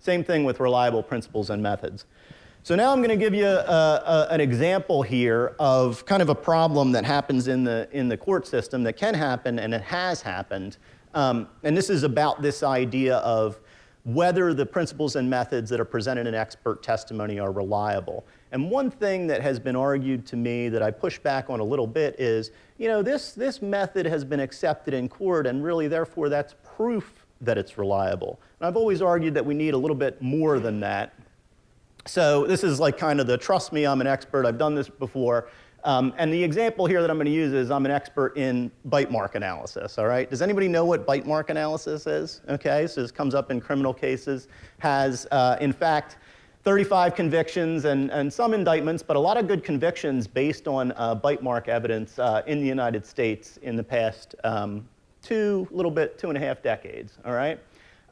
Same thing with reliable principles and methods. So now I'm going to give you an example here of kind of a problem that happens in the court system that can happen, and it has happened. And this is about this idea of whether the principles and methods that are presented in expert testimony are reliable. And one thing that has been argued to me that I push back on a little bit is, you know, this method has been accepted in court, and really, therefore, that's proof that it's reliable. And I've always argued that we need a little bit more than that. So this is like kind of the trust me, I'm an expert, I've done this before. And the example here that I'm going to use is I'm an expert in bite mark analysis, all right? Does anybody know what bite mark analysis is? Okay, so this comes up in criminal cases, has, in fact, 35 convictions and some indictments, but a lot of good convictions based on bite mark evidence in the United States in the past 2.5 decades, all right?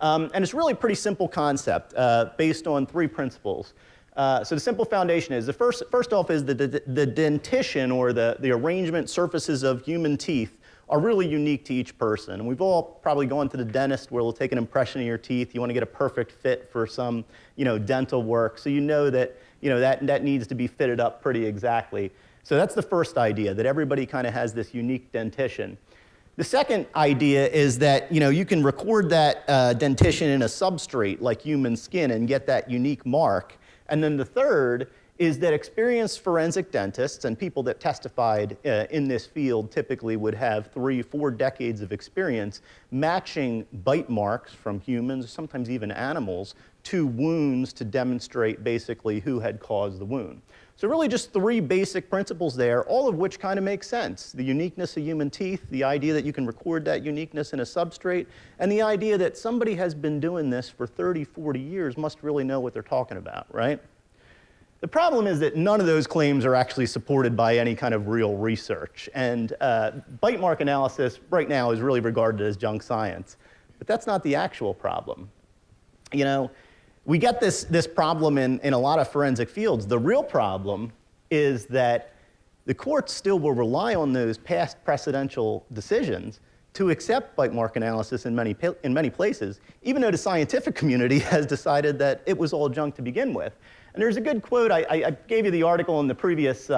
And it's really a pretty simple concept based on 3 principles. So the simple foundation is, first off is the dentition, or the arrangement surfaces of human teeth, are really unique to each person. And we've all probably gone to the dentist where they'll take an impression of your teeth. You want to get a perfect fit for some, dental work. So you know that, that needs to be fitted up pretty exactly. So that's the first idea, that everybody kind of has this unique dentition. The second idea is that, you can record that dentition in a substrate like human skin and get that unique mark. And then the third is that experienced forensic dentists and people that testified in this field typically would have 3-4 decades of experience matching bite marks from humans, sometimes even animals, to wounds to demonstrate basically who had caused the wound. So really just 3 basic principles there, all of which kind of make sense. The uniqueness of human teeth, the idea that you can record that uniqueness in a substrate, and the idea that somebody has been doing this for 30, 40 years must really know what they're talking about, right? The problem is that none of those claims are actually supported by any kind of real research. And bite mark analysis right now is really regarded as junk science. But that's not the actual problem. We get this problem in a lot of forensic fields. The real problem is that the courts still will rely on those past precedential decisions to accept bite mark analysis in many places, even though the scientific community has decided that it was all junk to begin with. And there's a good quote, I gave you the article in the previous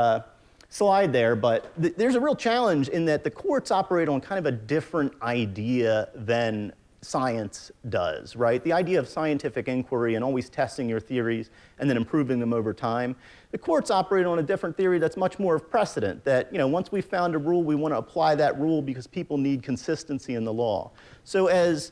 slide there, but there's a real challenge in that the courts operate on kind of a different idea than science does, right? The idea of scientific inquiry and always testing your theories and then improving them over time. The courts operate on a different theory that's much more of precedent, that once we've found a rule, we want to apply that rule because people need consistency in the law. So as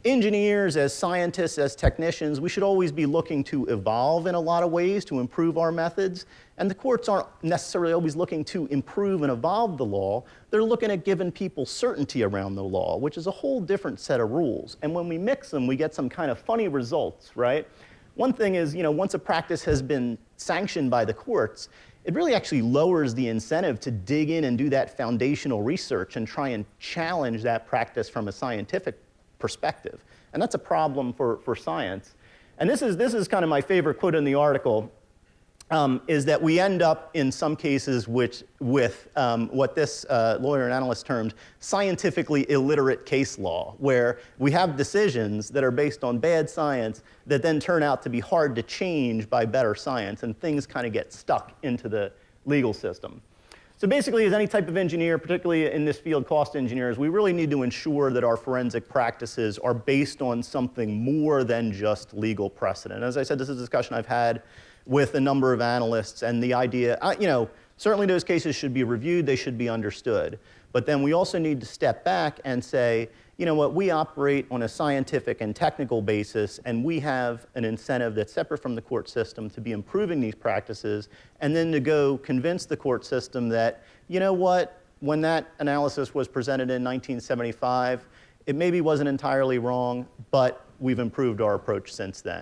engineers, as scientists, as technicians, we should always be looking to evolve in a lot of ways to improve our methods. And the courts aren't necessarily always looking to improve and evolve the law. They're looking at giving people certainty around the law, which is a whole different set of rules. And when we mix them, we get some kind of funny results, right? One thing is, once a practice has been sanctioned by the courts, it really actually lowers the incentive to dig in and do that foundational research and try and challenge that practice from a scientific perspective. And that's a problem for science. And this is kind of my favorite quote in the article, is that we end up in some cases with what this lawyer and analyst termed scientifically illiterate case law, where we have decisions that are based on bad science that then turn out to be hard to change by better science, and things kind of get stuck into the legal system. So basically, as any type of engineer, particularly in this field, cost engineers, we really need to ensure that our forensic practices are based on something more than just legal precedent. As I said, this is a discussion I've had with a number of analysts, and the idea, certainly those cases should be reviewed, they should be understood. But then we also need to step back and say, we operate on a scientific and technical basis, and we have an incentive that's separate from the court system to be improving these practices, and then to go convince the court system that, when that analysis was presented in 1975, it maybe wasn't entirely wrong, but we've improved our approach since then.